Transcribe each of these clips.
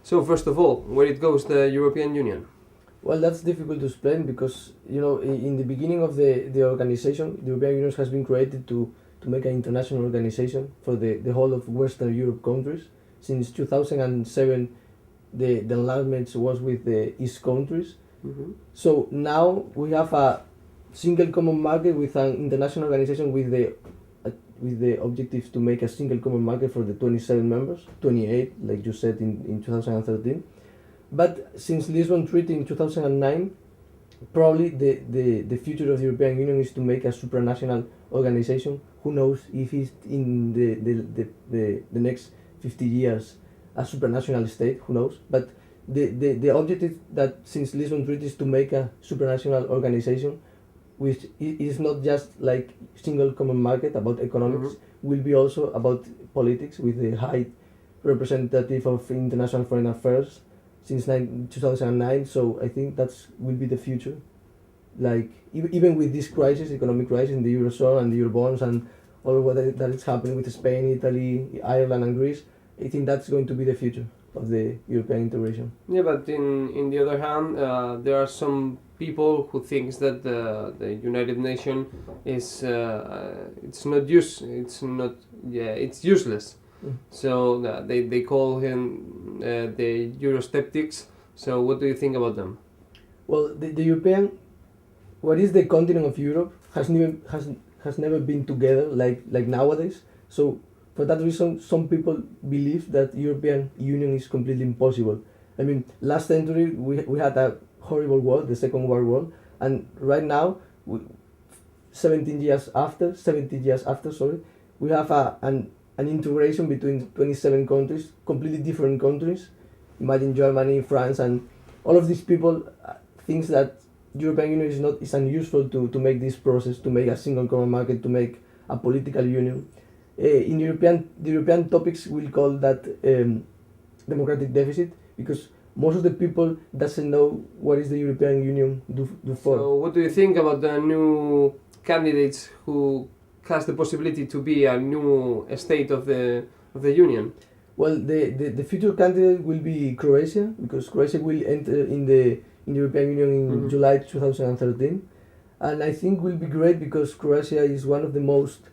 So first of all, where it goes the European Union? Well, that's difficult to explain because in the beginning of the organization, the European Union has been created to make an international organization for the whole of Western Europe countries. Since 2007, the enlargement was with the East countries. Mm-hmm. So now we have a single common market with an international organization with the objective to make a single common market for the 27 members, 28, like you said in 2013. But since Lisbon Treaty in 2009, probably the future of the European Union is to make a supranational organization. Who knows if it's in the next 50 years a supranational state, who knows? But the objective that since Lisbon Treaty is to make a supranational organization, which is not just like single common market about economics, will be also about politics with the high representative of international foreign affairs since 2009. So I think that's will be the future. Like even with this crisis, economic crisis in the eurozone and the eurobonds and all of what that is happening with Spain, Italy, Ireland, and Greece, I think that's going to be the future of the European integration. Yeah, but in the other hand, there are some people who thinks that the United Nation is it's useless. So they call him the Eurosceptics. So what do you think about them? Well, the European, what is the continent of Europe has never been together like nowadays. So for that reason, some people believe that European Union is completely impossible. I mean, last century we had a horrible war, the Second World War, and right now, 70 years after, we have an integration between 27 countries, completely different countries. Imagine Germany, France, and all of these people thinks that European Union is unuseful to make this process, to make a single common market, to make a political union. In the European topics we'll call that democratic deficit, because most of the people doesn't know what is the European Union do for. So what do you think about the new candidates who has the possibility to be a new state of the Union? Well, the future candidate will be Croatia, because Croatia will enter in the European Union in July 2013, and I think will be great because Croatia is one of the most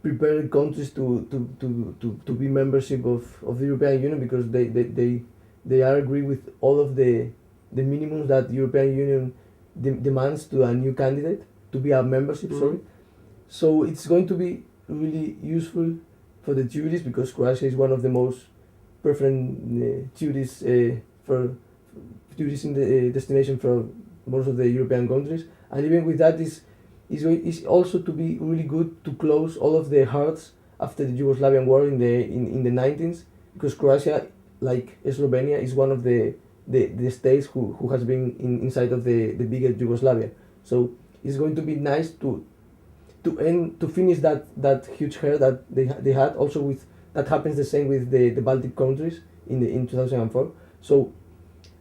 prepared countries to be membership of the European Union, because they are agree with all of the minimums that the European Union demands to a new candidate to be a membership. So it's going to be really useful for the tourists, because Croatia is one of the most preferred tourists for tourists in the destination for most of the European countries, and even with that is also to be really good to close all of the hurts after the Yugoslavian war in the 19th, because Croatia, like Slovenia, is one of the states who has been inside of the bigger Yugoslavia. So it's going to be nice to finish that huge hurt that they had. Also with that happens the same with the Baltic countries in 2004. So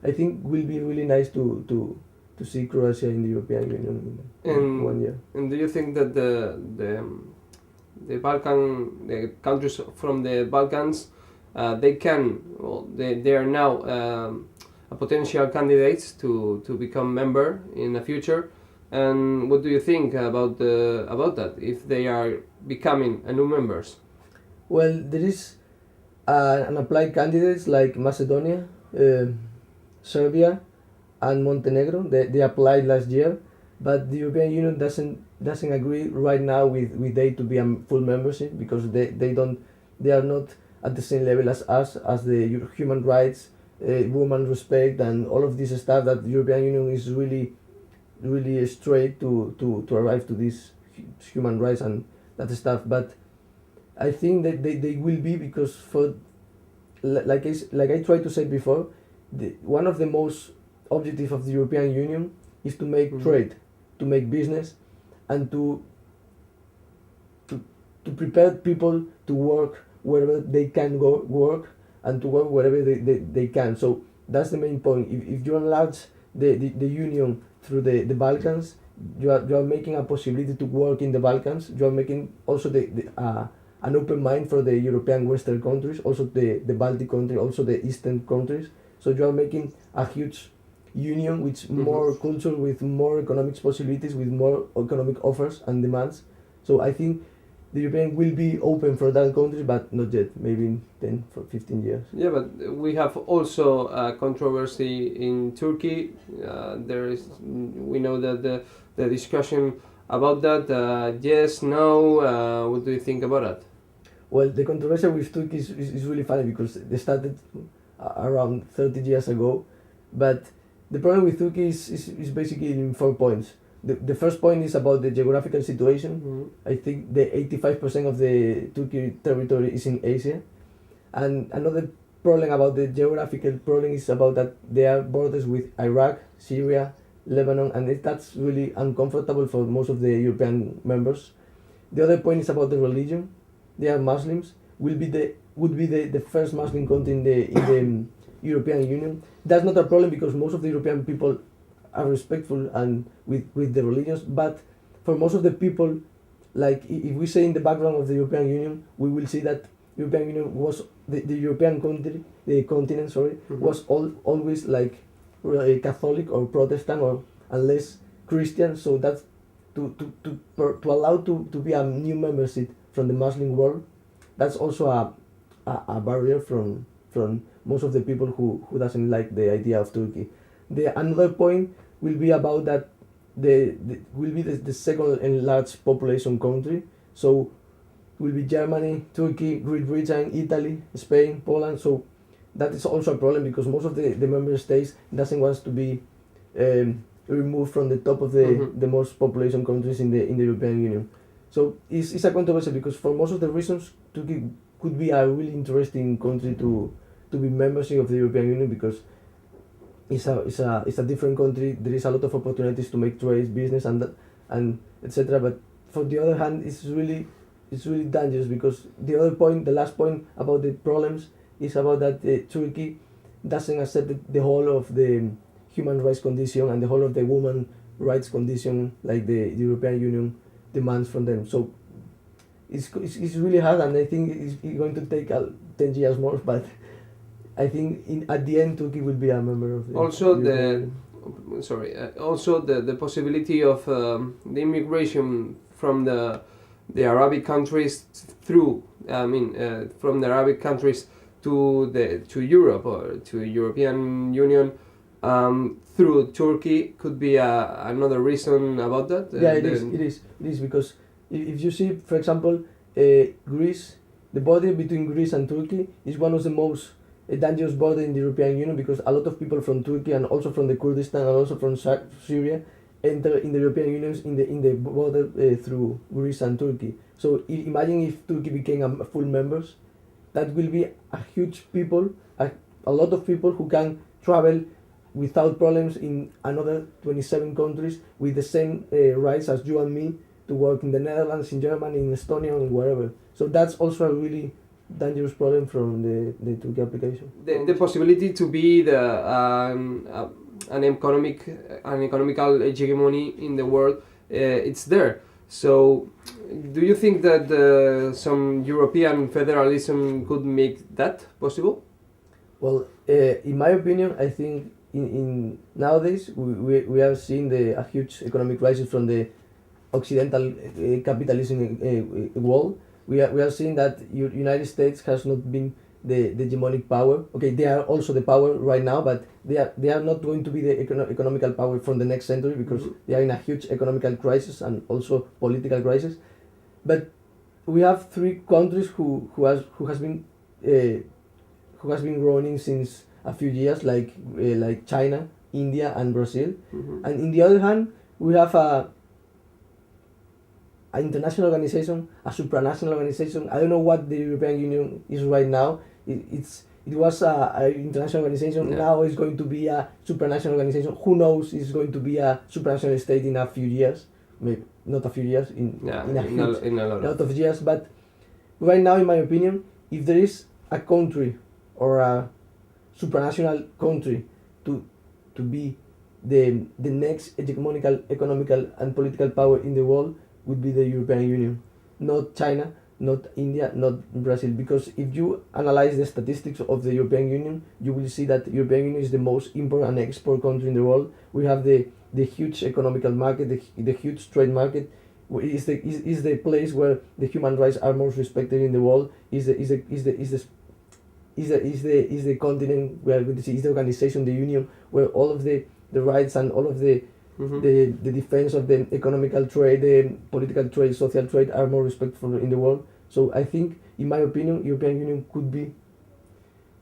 I think will be really nice to see Croatia in the European Union in 1 year. And do you think that the countries from the Balkans, they are now a potential candidates to become member in the future? And what do you think about that if they are becoming a new members? Well, there is an applied candidates like Macedonia, Serbia, and Montenegro. They applied last year, but the European Union doesn't agree right now with they to be a full membership, because they are not at the same level as us, as the human rights, women respect, and all of this stuff that the European Union is really straight to arrive to this human rights and that stuff. But I think that they will be, because for like I tried to say before, one of the most objective of the European Union is to make trade, to make business, and to prepare people to work wherever they can go work, and to work wherever they can. So that's the main point. If you enlarge the union through the Balkans, you are making a possibility to work in the Balkans. You are making also an open mind for the European Western countries, also the Baltic country, also the Eastern countries. So you are making a huge union with more culture, with more economic possibilities, with more economic offers and demands. So I think the European will be open for that country, but not yet. Maybe in 10 for 15 years. Yeah, but we have also a controversy in Turkey. We know that the discussion about that. Yes, no. What do you think about that? Well, the controversy with Turkey is really funny because they started around 30 years ago, but the problem with Turkey is basically in 4 points. The first point is about the geographical situation. I think the 85% of the Turkey territory is in Asia, and another problem about the geographical problem is about that there are borders with Iraq, Syria, Lebanon, and that's really uncomfortable for most of the European members. The other point is about the religion. They are Muslims. Would be the first Muslim country in the European Union. That's not a problem because most of the European people are respectful and with the religions, but for most of the people, like if we say in the background of the European Union, we will see that European Union was the European country, the continent, sorry, was always like Catholic or Protestant or unless Christian. So that's to allow to be a new membership from the Muslim world. That's also a barrier from most of the people who doesn't like the idea of Turkey. Another point will be about that will be the second and large population country. So will be Germany, Turkey, Great Britain, Italy, Spain, Poland. So that is also a problem because most of the member states doesn't want to be removed from the top of the most population countries in the European Union. So it's a controversy because for most of the reasons Turkey could be a really interesting country to be membership of the European Union because it's a different country. There is a lot of opportunities to make trade, business, and etc. But for the other hand, it's really dangerous because the last point about the problems is about that Turkey doesn't accept the whole of the human rights condition and the whole of the woman rights condition like the European Union demands from them. So it's really hard, and I think it's going to take 10 years more, but I think at the end Turkey will be a member of the also European also the possibility of the immigration from the Arabic countries through from the Arabic countries to Europe or to European Union through Turkey could be another reason about that. Yeah, it is because if you see, for example, Greece, the border between Greece and Turkey is one of the most dangerous border in the European Union because a lot of people from Turkey and also from the Kurdistan and also from Syria enter in the European Union in the border through Greece and Turkey. So imagine if Turkey became a full members, that will be a huge people, a lot of people who can travel without problems in another 27 countries with the same rights as you and me to work in the Netherlands, in Germany, in Estonia, and wherever. So that's also a really dangerous problem from the Turkey application. The possibility to be an economical hegemony in the world, it's there. So, do you think that some European federalism could make that possible? Well, in my opinion, I think in nowadays we are seeing a huge economic crisis from the Occidental capitalism world. We are seeing that United States has not been the hegemonic power. Okay, they are also the power right now, but they are not going to be the economical power from the next century because they are in a huge economical crisis and also political crisis. But we have three countries who has been running since a few years, like China, India, and Brazil. And in the other hand, we have an international organization, a supranational organization. I don't know what the European Union is right now. It was an international organization. Yeah. Now it's going to be a supranational organization. Who knows? It's going to be a supranational state in a few years. Maybe not a few years. In a lot of years. But right now, in my opinion, if there is a country or a supranational country to be the next hegemonical, economical, and political power in the world, would be the European Union, not China, not India, not Brazil. Because if you analyze the statistics of the European Union, you will see that European Union is the most import and export country in the world. We have the huge economical market, the huge trade market. Is the place where the human rights are most respected in the world. Is the continent where is the organization, the union, where all of the rights and all of the defense of the economical trade, the political trade, social trade are more respectful in the world. So I think, in my opinion, European Union could be,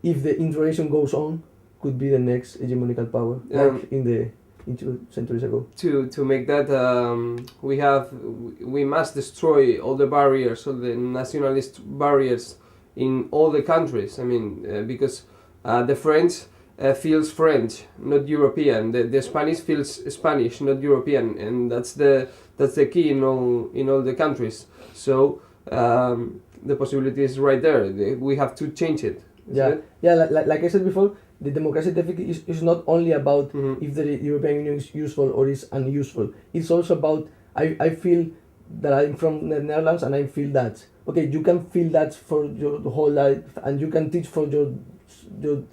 if the integration goes on, could be the next hegemonical power, like in 2 centuries ago. To make that, we must destroy all the barriers, all the nationalist barriers in all the countries. I mean, because the French feels French, not European. The Spanish feels Spanish, not European, and that's the key in all the countries. So the possibility is right there. We have to change it. Like I said before, the democracy deficit is not only about if the European Union is useful or is unuseful. It's also about, I feel that I'm from the Netherlands and I feel that. Okay, you can feel that for your whole life, and you can teach for your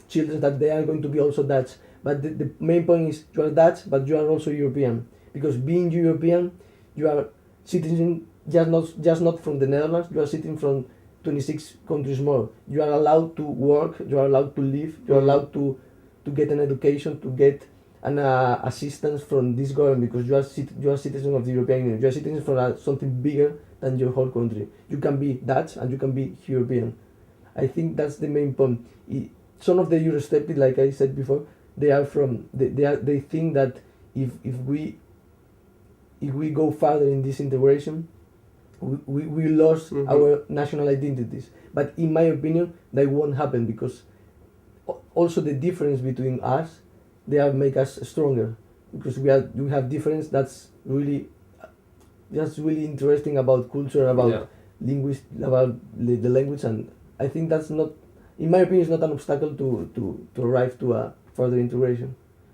children that they are going to be also Dutch. But the main point is, you are Dutch, but you are also European. Because being European, you are citizen just not from the Netherlands, you are citizen from 26 countries more. You are allowed to work, you are allowed to live, you are allowed to get an education, to get an assistance from this government, because you are citizen of the European Union. You are citizen for something bigger than your whole country. You can be Dutch and you can be European. I think that's the main point. Some of the Eurosceptics, like I said before, they think that if we go further in this integration, we lost our national identities. But in my opinion, that won't happen, because also the difference between us, they make us stronger, because we have difference that's really interesting about culture, about about the language, and I think that's not, in my opinion, is not an obstacle to arrive to a further integration.